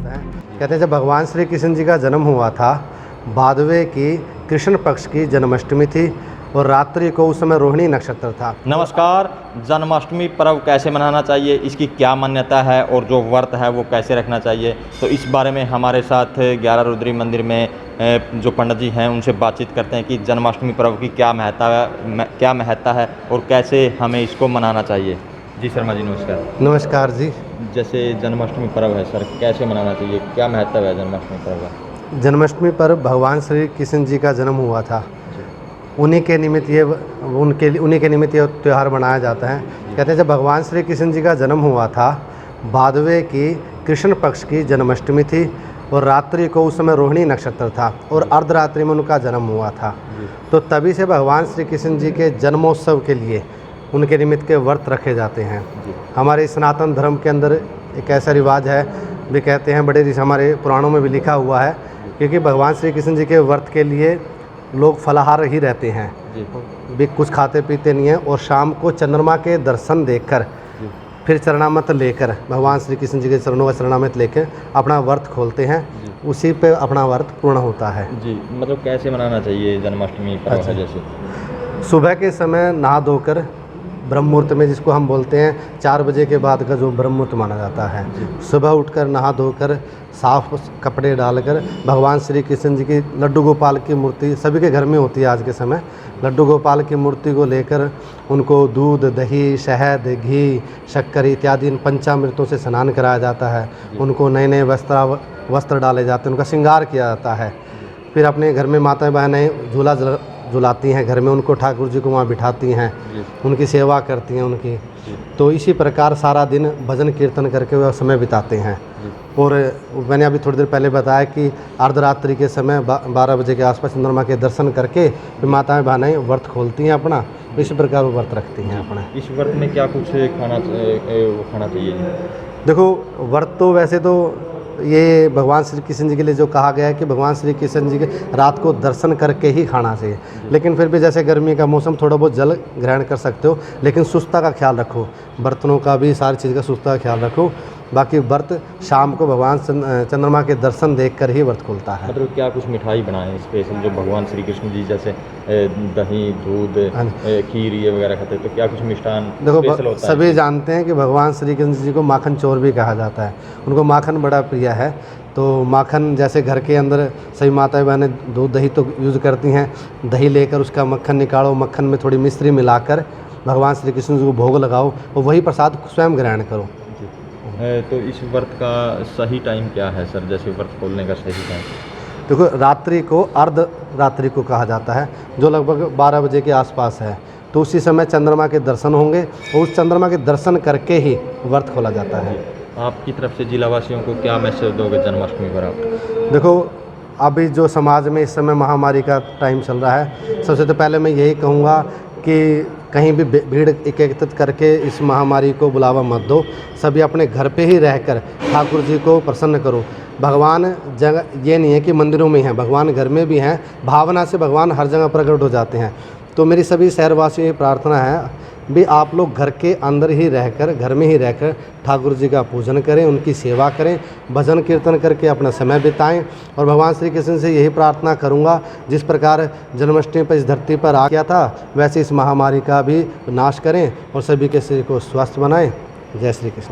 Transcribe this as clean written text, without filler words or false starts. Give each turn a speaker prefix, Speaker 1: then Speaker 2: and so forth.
Speaker 1: जाते हैं। कहते हैं जब भगवान श्री कृष्ण जी का जन्म हुआ था, भादवे की कृष्ण पक्ष की जन्माष्टमी थी और रात्रि को उस समय रोहिणी नक्षत्र था।
Speaker 2: नमस्कार। जन्माष्टमी पर्व कैसे मनाना चाहिए, इसकी क्या मान्यता है और जो व्रत है वो कैसे रखना चाहिए, तो इस बारे में हमारे साथ 11 रुद्री मंदिर में जो पंडित जी हैं उनसे बातचीत करते हैं कि जन्माष्टमी पर्व की क्या महत्ता है और कैसे हमें इसको मनाना चाहिए। जी शर्मा जी नमस्कार।
Speaker 1: नमस्कार जी।
Speaker 2: जैसे जन्माष्टमी पर्व है सर, कैसे मनाना चाहिए, क्या महत्व है जन्माष्टमी पर्व का?
Speaker 1: जन्माष्टमी पर भगवान श्री कृष्ण जी का जन्म हुआ था, उन्हीं के निमित्त ये त्यौहार मनाया जाता है। कहते हैं जब भगवान श्री कृष्ण जी का जन्म हुआ था, भादवे की कृष्ण पक्ष की जन्माष्टमी थी और रात्रि को उस समय रोहिणी नक्षत्र था और अर्धरात्रि में उनका जन्म हुआ था। तो तभी से भगवान श्री कृष्ण जी के जन्मोत्सव के लिए उनके निमित्त के व्रत रखे जाते हैं। हमारे सनातन धर्म के अंदर एक ऐसा रिवाज है, भी कहते हैं बड़े हमारे पुराणों में भी लिखा हुआ है, क्योंकि भगवान श्री कृष्ण जी के व्रत के लिए लोग फलाहार ही रहते हैं, भी कुछ खाते पीते नहीं हैं, और शाम को चंद्रमा के दर्शन देखकर फिर चरणामृत लेकर भगवान श्री कृष्ण जी के चरणों का चरणामृत लेकर अपना व्रत खोलते हैं, उसी पे अपना व्रत पूर्ण होता है।
Speaker 2: जी, मतलब कैसे मनाना चाहिए जन्माष्टमी पर्व?
Speaker 1: अच्छा।
Speaker 2: है जैसे
Speaker 1: सुबह के समय नहा धोकर ब्रह्म मुहूर्त में, जिसको हम बोलते हैं 4 बजे के बाद का जो ब्रह्म मुहूर्त माना जाता है, सुबह उठकर नहा धोकर साफ कपड़े डालकर भगवान श्री कृष्ण जी की लड्डू गोपाल की मूर्ति सभी के घर में होती है आज के समय, लड्डू गोपाल की मूर्ति को लेकर उनको दूध, दही, शहद, घी, शक्कर इत्यादि इन पंचामृतों से स्नान कराया जाता है। उनको नए नए वस्त्र डाले जाते हैं, उनका श्रृंगार किया जाता है। फिर अपने घर में माताएं बहनें झूला झुलाती हैं, घर में उनको ठाकुर जी को वहाँ बिठाती हैं, उनकी सेवा करती हैं उनकी। तो इसी प्रकार सारा दिन भजन कीर्तन करके वह समय बिताते हैं। और मैंने अभी थोड़ी देर पहले बताया कि अर्धरात्रि के समय 12 बजे के आसपास चंद्रमा के दर्शन करके फिर माताएं बहनें व्रत खोलती हैं अपना, इसी प्रकार वो व्रत रखती हैं अपना।
Speaker 2: इस व्रत में क्या कुछ खाना चाहिए?
Speaker 1: देखो, व्रत तो वैसे तो ये भगवान श्री कृष्ण जी के लिए जो कहा गया है कि भगवान श्री कृष्ण जी के रात को दर्शन करके ही खाना चाहिए, लेकिन फिर भी जैसे गर्मी का मौसम थोड़ा बहुत जल ग्रहण कर सकते हो, लेकिन सुस्तता का ख्याल रखो, बर्तनों का भी सारी चीज़ का सुस्तता का ख्याल रखो। बाकी व्रत शाम को भगवान चंद्रमा के दर्शन देखकर ही व्रत खुलता है।
Speaker 2: मतलब क्या कुछ मिठाई बनाएं स्पेशल जो भगवान श्री कृष्ण जी जैसे दही, दूध, खीर ये वगैरह खाते हैं, तो क्या कुछ मिष्ठान
Speaker 1: देखो सभी जानते हैं कि भगवान श्री कृष्ण जी को माखन चोर भी कहा जाता है, उनको माखन बड़ा प्रिय है। तो माखन जैसे घर के अंदर सभी माताएं बहनें दूध दही तो यूज़ करती हैं, दही लेकर उसका मक्खन निकालो, मक्खन में थोड़ी मिश्री मिलाकर भगवान श्री कृष्ण जी को भोग लगाओ और वही प्रसाद स्वयं ग्रहण करो।
Speaker 2: तो इस व्रत का सही टाइम क्या है सर, जैसे व्रत खोलने का सही टाइम?
Speaker 1: देखो, रात्रि को अर्ध रात्रि को कहा जाता है, जो लगभग 12 बजे के आसपास है। तो उसी समय चंद्रमा के दर्शन होंगे और उस चंद्रमा के दर्शन करके ही व्रत खोला जाता है।
Speaker 2: आपकी तरफ से जिलावासियों को क्या मैसेज दोगे जन्माष्टमी पर आप?
Speaker 1: देखो, अभी जो समाज में इस समय महामारी का टाइम चल रहा है, सबसे तो पहले मैं यही कहूँगा कि कहीं भी भीड़ एकत्रित करके इस महामारी को बुलावा मत दो। सभी अपने घर पे ही रहकर ठाकुर जी को प्रसन्न करो। भगवान जगह ये नहीं है कि मंदिरों में हैं, भगवान घर में भी हैं। भावना से भगवान हर जगह प्रकट हो जाते हैं। तो मेरी सभी शहरवासियों की प्रार्थना है भी आप लोग घर के अंदर ही रहकर, घर में ही रहकर ठाकुर जी का पूजन करें, उनकी सेवा करें, भजन कीर्तन करके अपना समय बिताएं। और भगवान श्री कृष्ण से यही प्रार्थना करूंगा, जिस प्रकार जन्माष्टमी पर इस धरती पर आ गया था, वैसे इस महामारी का भी नाश करें और सभी के शरीर को स्वस्थ बनाएं। जय श्री कृष्ण।